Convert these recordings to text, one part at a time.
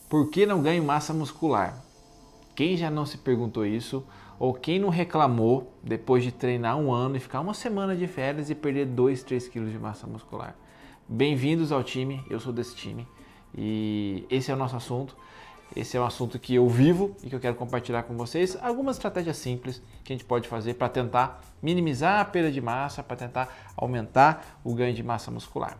Por que não ganho massa muscular? Quem já não se perguntou isso? Ou quem não reclamou depois de treinar um ano e ficar uma semana de férias e perder 2, 3 quilos de massa muscular? Bem-vindos ao time, eu sou desse time e esse é o nosso assunto. Esse é um assunto que eu vivo e que eu quero compartilhar com vocês. Algumas estratégias simples que a gente pode fazer para tentar minimizar a perda de massa, para tentar aumentar o ganho de massa muscular.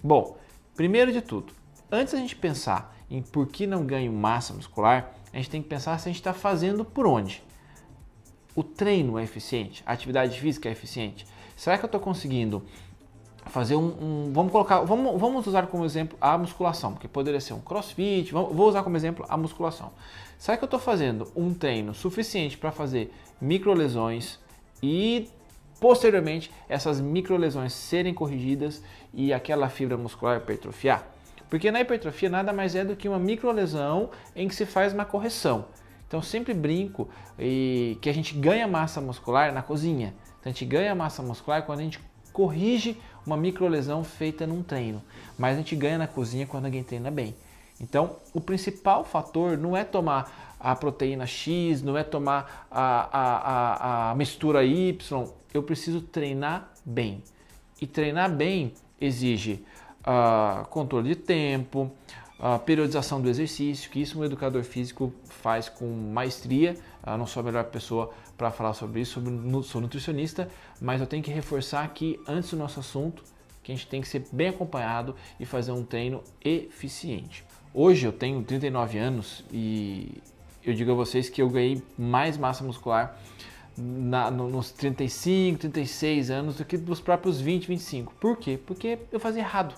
Bom, primeiro de tudo, antes da gente pensar em por que não ganho massa muscular, a gente tem que pensar se a gente está fazendo por onde. O treino é eficiente? A atividade física é eficiente? Será que eu estou conseguindo fazer vamos usar como exemplo a musculação, porque poderia ser um crossfit, vou usar como exemplo a musculação. Será que eu estou fazendo um treino suficiente para fazer microlesões e posteriormente essas microlesões serem corrigidas e aquela fibra muscular hipertrofiar? Porque na hipertrofia nada mais é do que uma microlesão em que se faz uma correção. Então sempre brinco que a gente ganha massa muscular na cozinha. Então a gente ganha massa muscular quando a gente corrige uma microlesão feita num treino. Mas a gente ganha na cozinha quando alguém treina bem. Então o principal fator não é tomar a proteína X, não é tomar a mistura Y. Eu preciso treinar bem. E treinar bem exige controle de tempo, periodização do exercício, que isso um educador físico faz com maestria. Não sou a melhor pessoa para falar sobre isso, sou nutricionista, mas eu tenho que reforçar aqui, antes do nosso assunto, que a gente tem que ser bem acompanhado e fazer um treino eficiente. Hoje eu tenho 39 anos e eu digo a vocês que eu ganhei mais massa muscular nos 35, 36 anos do que nos próprios 20, 25. Por quê? Porque eu fazia errado.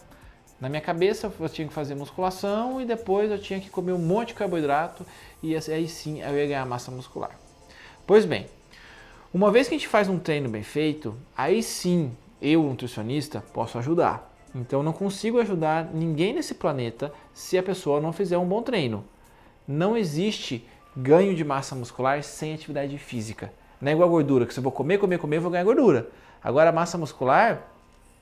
Na minha cabeça eu tinha que fazer musculação e depois eu tinha que comer um monte de carboidrato e aí sim eu ia ganhar massa muscular. Pois bem, uma vez que a gente faz um treino bem feito, aí sim eu, nutricionista, posso ajudar. Então eu não consigo ajudar ninguém nesse planeta se a pessoa não fizer um bom treino. Não existe ganho de massa muscular sem atividade física. Não é igual a gordura, que se eu vou comer, eu vou ganhar gordura. Agora a massa muscular,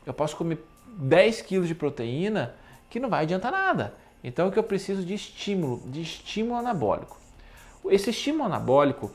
eu posso comer 10 quilos de proteína que não vai adiantar nada. Então o que eu preciso de estímulo anabólico. Esse estímulo anabólico,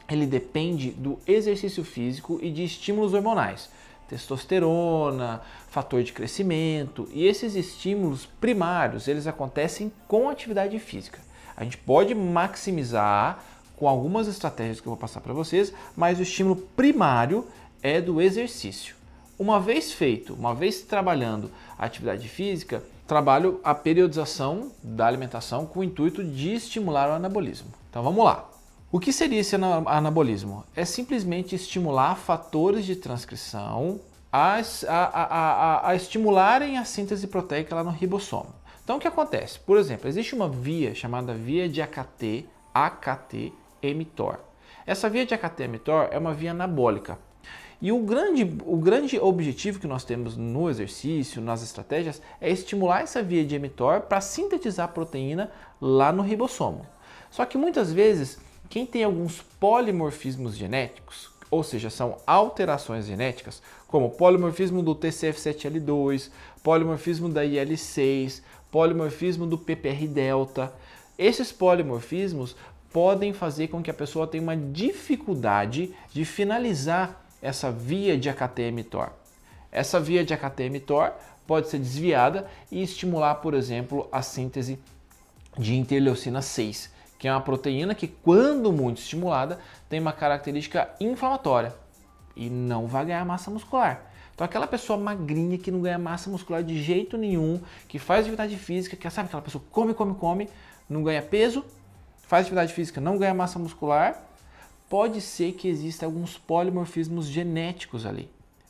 ele depende do exercício físico e de estímulos hormonais. Testosterona, fator de crescimento, e esses estímulos primários, eles acontecem com atividade física. A gente pode maximizar com algumas estratégias que eu vou passar para vocês, mas o estímulo primário é do exercício. Uma vez feito, uma vez trabalhando a atividade física, trabalho a periodização da alimentação com o intuito de estimular o anabolismo. Então vamos lá. O que seria esse anabolismo? É simplesmente estimular fatores de transcrição a estimularem a síntese proteica lá no ribossomo. Então o que acontece? Por exemplo, existe uma via chamada via de AKT-mTOR. Essa via de AKT-mTOR é uma via anabólica. E o grande objetivo que nós temos no exercício, nas estratégias, é estimular essa via de mTOR para sintetizar proteína lá no ribossomo. Só que muitas vezes, quem tem alguns polimorfismos genéticos, ou seja, são alterações genéticas, como polimorfismo do TCF7L2, polimorfismo da IL6, polimorfismo do PPR-delta, esses polimorfismos podem fazer com que a pessoa tenha uma dificuldade de finalizar essa via de AKT-mTOR. Essa via de AKT-mTOR pode ser desviada e estimular, por exemplo, a síntese de interleucina 6, que é uma proteína que, quando muito estimulada, tem uma característica inflamatória e não vai ganhar massa muscular. Então aquela pessoa magrinha que não ganha massa muscular de jeito nenhum, que faz atividade física, que sabe aquela pessoa come, não ganha peso, faz atividade física, não ganha massa muscular, pode ser que exista alguns polimorfismos genéticos ali.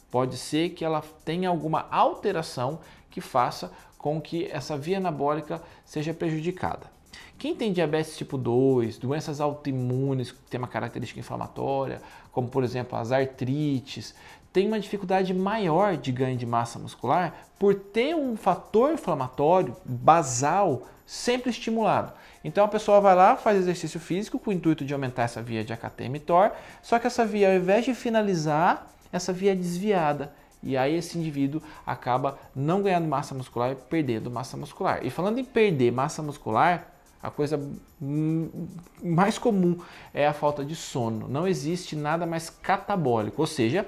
Pode ser que ela tenha alguma alteração que faça com que essa via anabólica seja prejudicada. Quem tem diabetes tipo 2, doenças autoimunes que tem uma característica inflamatória, como por exemplo as artrites, tem uma dificuldade maior de ganho de massa muscular por ter um fator inflamatório basal sempre estimulado. Então a pessoa vai lá, faz exercício físico com o intuito de aumentar essa via de AKT-mTOR, só que essa via, ao invés de finalizar, essa via é desviada E aí esse indivíduo acaba não ganhando massa muscular e perdendo massa muscular. E falando em perder massa muscular, a coisa mais comum é a falta de sono. Não existe nada mais catabólico, ou seja,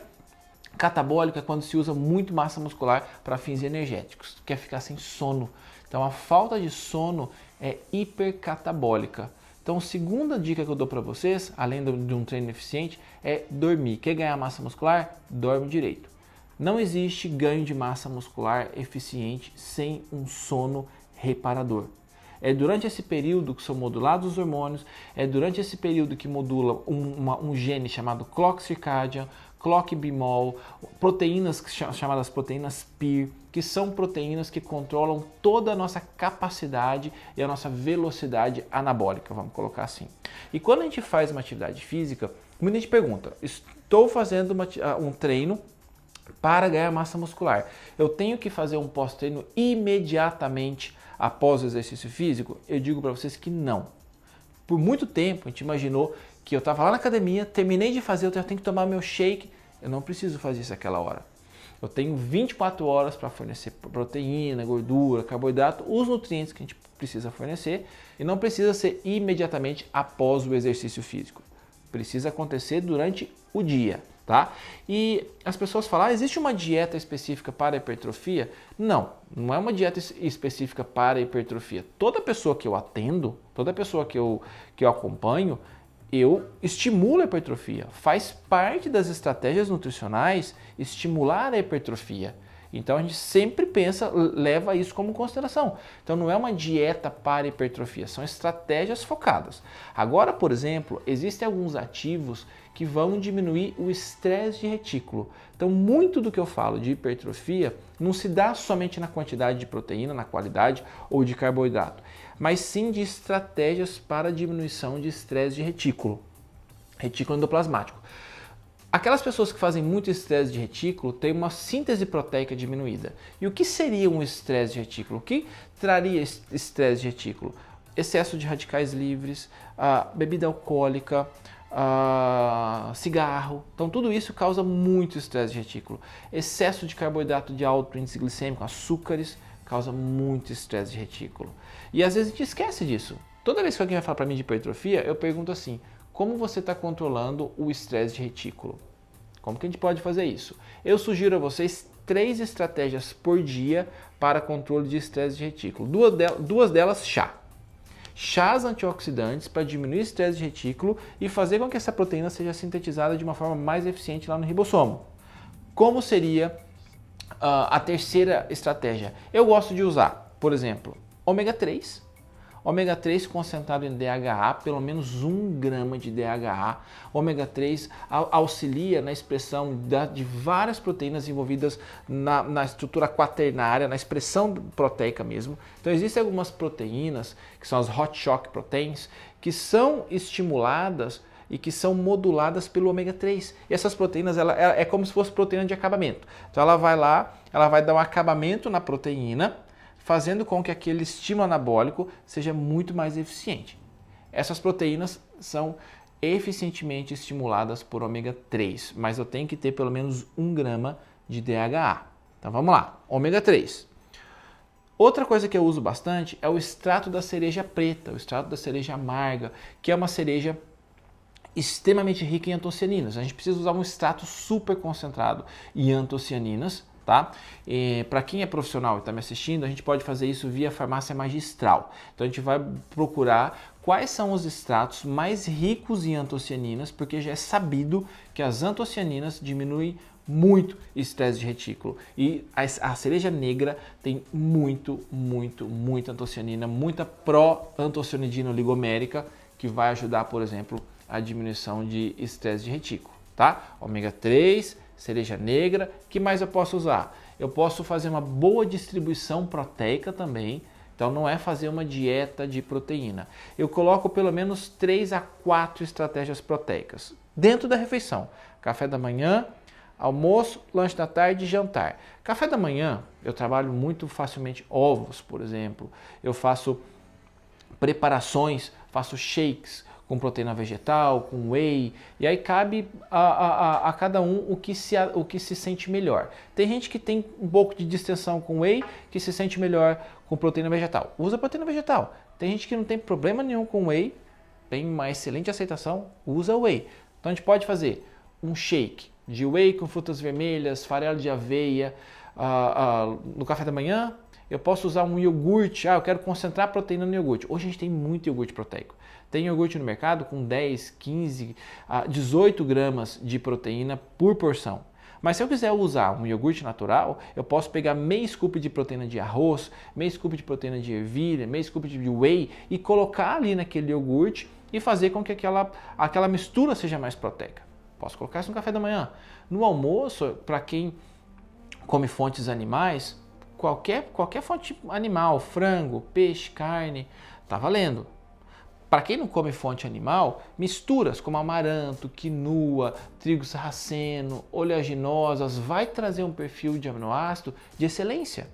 catabólico é quando se usa muito massa muscular para fins energéticos, quer ficar sem sono. Então a falta de sono é hipercatabólica. Então a segunda dica que eu dou para vocês, além de um treino eficiente, é dormir. Quer ganhar massa muscular? Dorme direito. Não existe ganho de massa muscular eficiente sem um sono reparador. É durante esse período que são modulados os hormônios, é durante esse período que modula um gene chamado clock circadian, clock bimol, proteínas chamadas proteínas PIR, que são proteínas que controlam toda a nossa capacidade e a nossa velocidade anabólica, vamos colocar assim. E quando a gente faz uma atividade física, muita gente pergunta, estou fazendo um treino para ganhar massa muscular, eu tenho que fazer um pós-treino imediatamente após o exercício físico? Eu digo para vocês que não. Por muito tempo a gente imaginou que eu estava lá na academia, terminei de fazer, eu tenho que tomar meu shake. Eu não preciso fazer isso naquela hora. Eu tenho 24 horas para fornecer proteína, gordura, carboidrato, os nutrientes que a gente precisa fornecer, e não precisa ser imediatamente após o exercício físico. Precisa acontecer durante o dia, tá? E as pessoas falam, existe uma dieta específica para hipertrofia? Não, não é uma dieta específica para hipertrofia. Toda pessoa que eu atendo, toda pessoa que eu acompanho, eu estimulo a hipertrofia. Faz parte das estratégias nutricionais estimular a hipertrofia. Então a gente sempre leva isso como consideração. Então não é uma dieta para hipertrofia, são estratégias focadas. Agora, por exemplo, existem alguns ativos que vão diminuir o estresse de retículo. Então muito do que eu falo de hipertrofia não se dá somente na quantidade de proteína, na qualidade ou de carboidrato, mas sim de estratégias para diminuição de estresse de retículo endoplasmático. Aquelas pessoas que fazem muito estresse de retículo têm uma síntese proteica diminuída. E o que seria um estresse de retículo? O que traria estresse de retículo? Excesso de radicais livres, bebida alcoólica, cigarro. Então tudo isso causa muito estresse de retículo. Excesso de carboidrato de alto índice glicêmico, açúcares, causa muito estresse de retículo. E às vezes a gente esquece disso. Toda vez que alguém vai falar para mim de hipertrofia, eu pergunto assim, como você está controlando o estresse de retículo? Como que a gente pode fazer isso? Eu sugiro a vocês 3 estratégias por dia para controle de estresse de retículo. Duas delas, chás antioxidantes para diminuir o estresse de retículo e fazer com que essa proteína seja sintetizada de uma forma mais eficiente lá no ribossomo. Como seria a terceira estratégia? Eu gosto de usar, por exemplo, ômega 3. Ômega 3 concentrado em DHA, pelo menos 1 grama de DHA. Ômega 3 auxilia na expressão de várias proteínas envolvidas na estrutura quaternária, na expressão proteica mesmo. Então existem algumas proteínas, que são as hot shock proteins, que são estimuladas e que são moduladas pelo ômega 3. E essas proteínas, ela é como se fosse proteína de acabamento. Então ela vai lá, ela vai dar um acabamento na proteína, fazendo com que aquele estímulo anabólico seja muito mais eficiente. Essas proteínas são eficientemente estimuladas por ômega 3, mas eu tenho que ter pelo menos 1 grama de DHA. Então vamos lá, ômega 3. Outra coisa que eu uso bastante é o extrato da cereja preta, o extrato da cereja amarga, que é uma cereja extremamente rica em antocianinas. A gente precisa usar um extrato super concentrado em antocianinas, tá? Para quem é profissional e está me assistindo, a gente pode fazer isso via farmácia magistral. Então a gente vai procurar quais são os extratos mais ricos em antocianinas, porque já é sabido que as antocianinas diminuem muito estresse de retículo. E a cereja negra tem muita antocianina, muita pró-antocianidina oligomérica, que vai ajudar, por exemplo, a diminuição de estresse de retículo, tá? Ômega 3, cereja negra, que mais eu posso usar? Eu posso fazer uma boa distribuição proteica também, então não é fazer uma dieta de proteína. Eu coloco pelo menos 3 a 4 estratégias proteicas dentro da refeição. Café da manhã, almoço, lanche da tarde e jantar. Café da manhã, eu trabalho muito facilmente ovos, por exemplo. Eu faço preparações, faço shakes com proteína vegetal, com whey, e aí cabe a cada um o que se sente melhor. Tem gente que tem um pouco de distensão com whey, que se sente melhor com proteína vegetal. Usa proteína vegetal. Tem gente que não tem problema nenhum com whey, tem uma excelente aceitação, usa whey. Então a gente pode fazer um shake de whey com frutas vermelhas, farelo de aveia, no café da manhã. Eu posso usar um iogurte, eu quero concentrar proteína no iogurte. Hoje a gente tem muito iogurte proteico. Tem iogurte no mercado com 10, 15, 18 gramas de proteína por porção. Mas se eu quiser usar um iogurte natural, eu posso pegar meio scoop de proteína de arroz, meio scoop de proteína de ervilha, meio scoop de whey e colocar ali naquele iogurte e fazer com que aquela mistura seja mais proteica. Posso colocar isso no café da manhã. No almoço, para quem come fontes animais, qualquer fonte animal, frango, peixe, carne, tá valendo. Para quem não come fonte animal, misturas como amaranto, quinoa, trigo sarraceno, oleaginosas, vai trazer um perfil de aminoácido de excelência.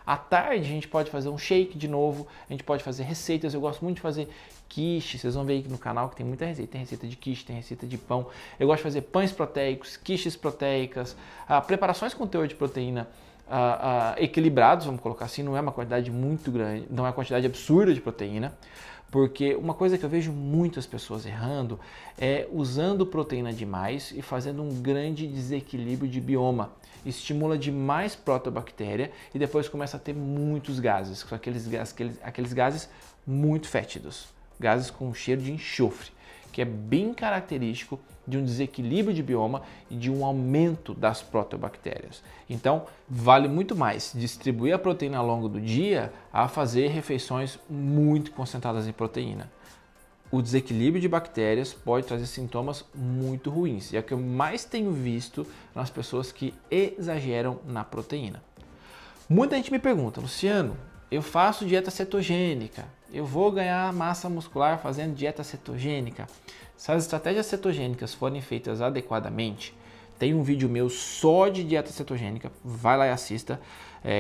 À tarde a gente pode fazer um shake de novo, a gente pode fazer receitas, eu gosto muito de fazer quiche, vocês vão ver aqui no canal que tem muita receita, tem receita de quiche, tem receita de pão, eu gosto de fazer pães proteicos, quiches proteicas, preparações com teor de proteína equilibrados, vamos colocar assim, não é uma quantidade muito grande, não é uma quantidade absurda de proteína, porque uma coisa que eu vejo muitas pessoas errando é usando proteína demais e fazendo um grande desequilíbrio de bioma. Estimula demais proteobactéria e depois começa a ter muitos gases, aqueles gases muito fétidos, gases com cheiro de enxofre, que é bem característico de um desequilíbrio de bioma e de um aumento das proteobactérias. Então, vale muito mais distribuir a proteína ao longo do dia a fazer refeições muito concentradas em proteína. O desequilíbrio de bactérias pode trazer sintomas muito ruins, e é o que eu mais tenho visto nas pessoas que exageram na proteína. Muita gente me pergunta, Luciano, eu faço dieta cetogênica, eu vou ganhar massa muscular fazendo dieta cetogênica. Se as estratégias cetogênicas forem feitas adequadamente, tem um vídeo meu só de dieta cetogênica, vai lá e assista,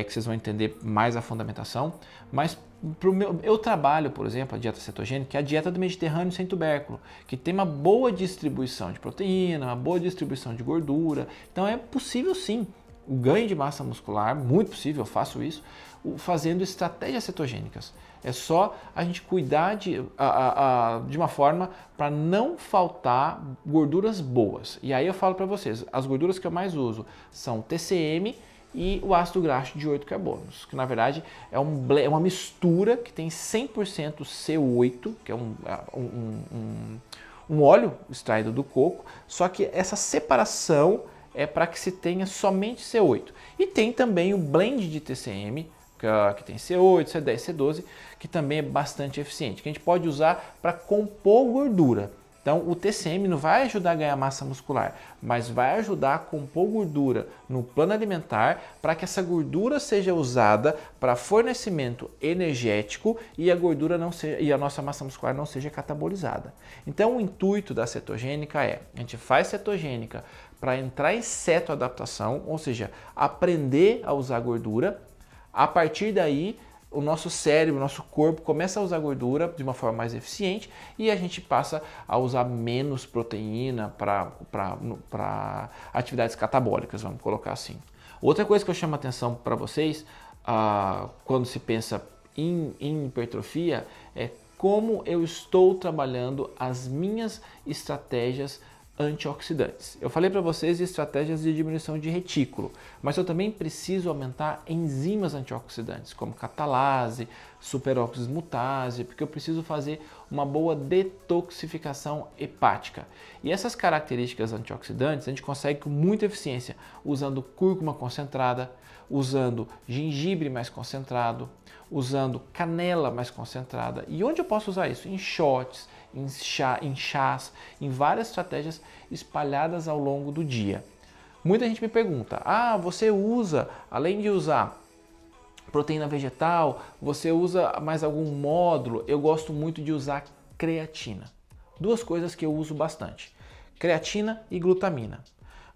que vocês vão entender mais a fundamentação. Mas eu trabalho, por exemplo, a dieta cetogênica, que é a dieta do Mediterrâneo sem tubérculo, que tem uma boa distribuição de proteína, uma boa distribuição de gordura. Então é possível sim o ganho de massa muscular, muito possível, eu faço isso, fazendo estratégias cetogênicas. É só a gente cuidar de uma forma para não faltar gorduras boas. E aí eu falo para vocês, as gorduras que eu mais uso são TCM e o ácido graxo de 8 carbonos, que na verdade é uma mistura que tem 100% C8, que é um óleo extraído do coco, só que essa separação é para que se tenha somente C8. E tem também o blend de TCM, que tem C8, C10, C12, que também é bastante eficiente, que a gente pode usar para compor gordura. Então o TCM não vai ajudar a ganhar massa muscular, mas vai ajudar a compor gordura no plano alimentar para que essa gordura seja usada para fornecimento energético e a nossa massa muscular não seja catabolizada. Então o intuito da cetogênica a gente faz cetogênica para entrar em cetoadaptação, ou seja, aprender a usar gordura. A partir daí, o nosso cérebro, o nosso corpo começa a usar gordura de uma forma mais eficiente e a gente passa a usar menos proteína para atividades catabólicas, vamos colocar assim. Outra coisa que eu chamo a atenção para vocês quando se pensa em hipertrofia é como eu estou trabalhando as minhas estratégias antioxidantes. Eu falei para vocês de estratégias de diminuição de retículo, mas eu também preciso aumentar enzimas antioxidantes, como catalase, superoxidase, porque eu preciso fazer uma boa detoxificação hepática. E essas características antioxidantes a gente consegue com muita eficiência usando cúrcuma concentrada, usando gengibre mais concentrado, usando canela mais concentrada. E onde eu posso usar isso? Em shots, em chás, em várias estratégias espalhadas ao longo do dia. Muita gente me pergunta, você usa, além de usar proteína vegetal, você usa mais algum módulo? Eu gosto muito de usar creatina. Duas coisas que eu uso bastante, creatina e glutamina.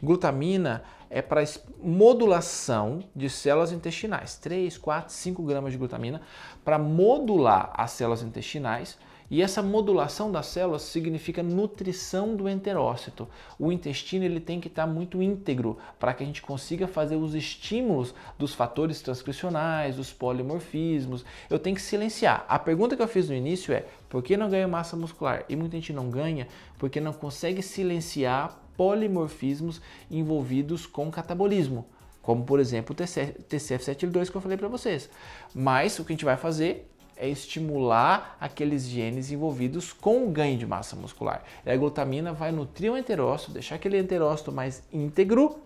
Glutamina é para modulação de células intestinais, 3, 4, 5 gramas de glutamina para modular as células intestinais E essa modulação das células significa nutrição do enterócito. O intestino ele tem que estar muito íntegro para que a gente consiga fazer os estímulos dos fatores transcricionais, dos polimorfismos. Eu tenho que silenciar. A pergunta que eu fiz no início é: por que não ganha massa muscular? E muita gente não ganha porque não consegue silenciar polimorfismos envolvidos com catabolismo, como por exemplo o TCF7L2 que eu falei para vocês. Mas o que a gente vai fazer é estimular aqueles genes envolvidos com o ganho de massa muscular. E a glutamina vai nutrir o enterócito, deixar aquele enterócito mais íntegro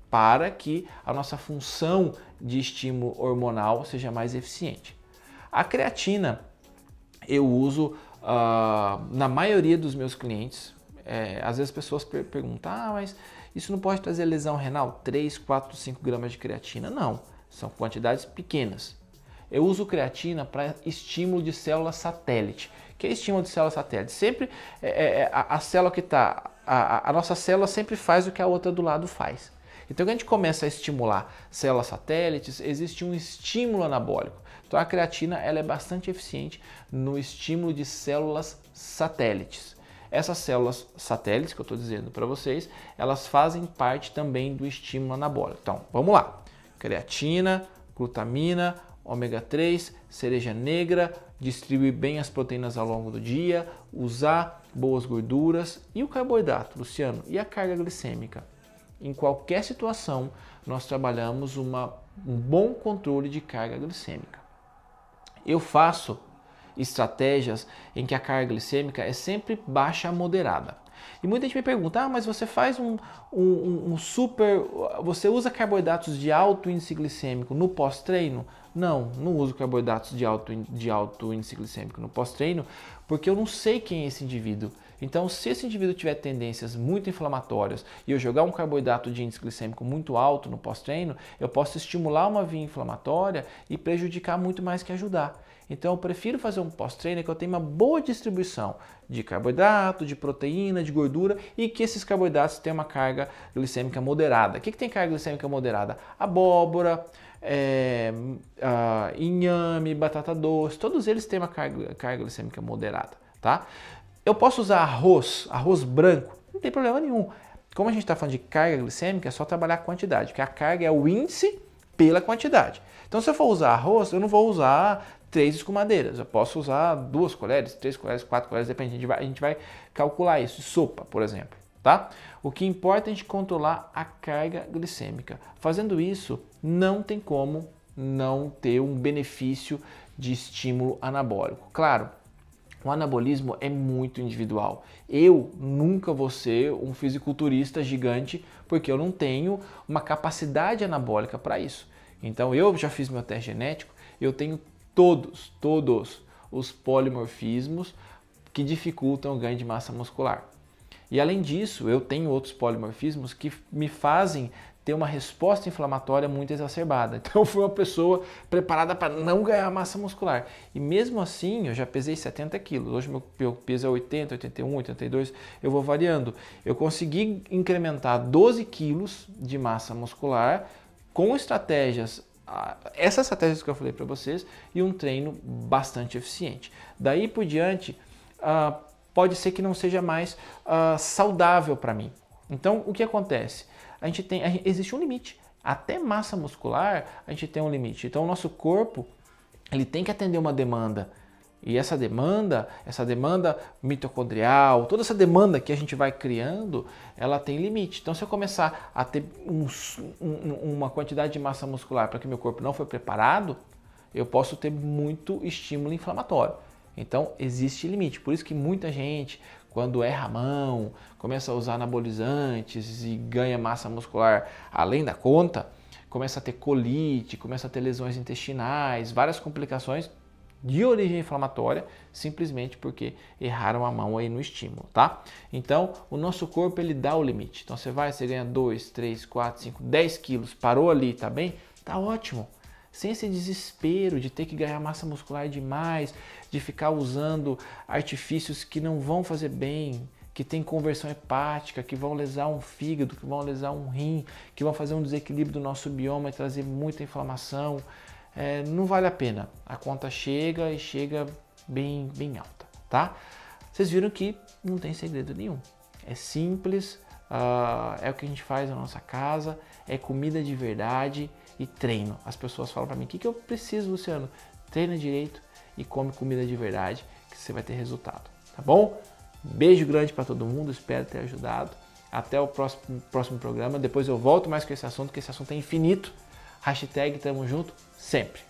para que a nossa função de estímulo hormonal seja mais eficiente. A creatina eu uso na maioria dos meus clientes. Às vezes as pessoas perguntam, mas isso não pode trazer lesão renal? 3, 4, 5 gramas de creatina? Não, são quantidades pequenas. Eu uso creatina para estímulo de célula satélite. O que é estímulo de célula satélite? Sempre a célula que está, a nossa célula sempre faz o que a outra do lado faz. Então, quando a gente começa a estimular células satélites, existe um estímulo anabólico. Então, a creatina ela é bastante eficiente no estímulo de células satélites. Essas células satélites que eu estou dizendo para vocês, elas fazem parte também do estímulo anabólico. Então, vamos lá. Creatina, glutamina, ômega 3, cereja negra, distribuir bem as proteínas ao longo do dia, usar boas gorduras e o carboidrato, Luciano, e a carga glicêmica. Em qualquer situação, nós trabalhamos um bom controle de carga glicêmica. Eu faço estratégias em que a carga glicêmica é sempre baixa a moderada. E muita gente me pergunta, mas você faz você usa carboidratos de alto índice glicêmico no pós-treino? Não uso carboidratos de alto índice glicêmico no pós-treino, porque eu não sei quem é esse indivíduo. Então, se esse indivíduo tiver tendências muito inflamatórias e eu jogar um carboidrato de índice glicêmico muito alto no pós-treino, eu posso estimular uma via inflamatória e prejudicar muito mais que ajudar. Então, eu prefiro fazer um pós-treino que eu tenha uma boa distribuição de carboidrato, de proteína, de gordura e que esses carboidratos tenham uma carga glicêmica moderada. O que tem carga glicêmica moderada? Abóbora, inhame, batata doce, todos eles têm uma carga glicêmica moderada, tá? Eu posso usar arroz branco, não tem problema nenhum. Como a gente está falando de carga glicêmica, é só trabalhar a quantidade, porque a carga é o índice pela quantidade. Então, se eu for usar arroz, eu não vou usar 3 escumadeiras. Eu posso usar 2 colheres, 3 colheres, 4 colheres, depende. A gente vai calcular isso. Sopa, por exemplo, tá? O que importa é a gente controlar a carga glicêmica. Fazendo isso, não tem como não ter um benefício de estímulo anabólico. Claro, o anabolismo é muito individual. Eu nunca vou ser um fisiculturista gigante porque eu não tenho uma capacidade anabólica para isso. Então eu já fiz meu teste genético, eu tenho todos os polimorfismos que dificultam o ganho de massa muscular. E além disso, eu tenho outros polimorfismos que me fazem ter uma resposta inflamatória muito exacerbada. Então eu fui uma pessoa preparada para não ganhar massa muscular. E mesmo assim, eu já pesei 70 quilos. Hoje meu peso é 80, 81, 82, eu vou variando. Eu consegui incrementar 12 quilos de massa muscular com estratégias, essas estratégias que eu falei para vocês, e um treino bastante eficiente. Daí por diante, pode ser que não seja mais saudável para mim. Então, o que acontece? Existe um limite. Até massa muscular, a gente tem um limite. Então, o nosso corpo ele tem que atender uma demanda. E essa demanda mitocondrial, toda essa demanda que a gente vai criando, ela tem limite. Então, se eu começar a ter uma quantidade de massa muscular para que meu corpo não foi preparado, eu posso ter muito estímulo inflamatório. Então, existe limite. Por isso que muita gente, quando erra a mão, começa a usar anabolizantes e ganha massa muscular além da conta, começa a ter colite, começa a ter lesões intestinais, várias complicações de origem inflamatória, simplesmente porque erraram a mão aí no estímulo, tá? Então, o nosso corpo, ele dá o limite. Então, você ganha 2, 3, 4, 5, 10 quilos, parou ali, tá bem? Tá ótimo. Sem esse desespero de ter que ganhar massa muscular demais, de ficar usando artifícios que não vão fazer bem, que tem conversão hepática, que vão lesar um fígado, que vão lesar um rim, que vão fazer um desequilíbrio do nosso bioma e trazer muita inflamação. Não vale a pena. A conta chega e chega bem alta, tá? Vocês viram que não tem segredo nenhum. É simples, é o que a gente faz na nossa casa, é comida de verdade e treino. As pessoas falam para mim, o que eu preciso, Luciano? Treina direito e come comida de verdade, que você vai ter resultado, tá bom? Beijo grande para todo mundo, espero ter ajudado. Até o próximo programa, depois eu volto mais com esse assunto, que esse assunto é infinito. Hashtag tamo junto sempre.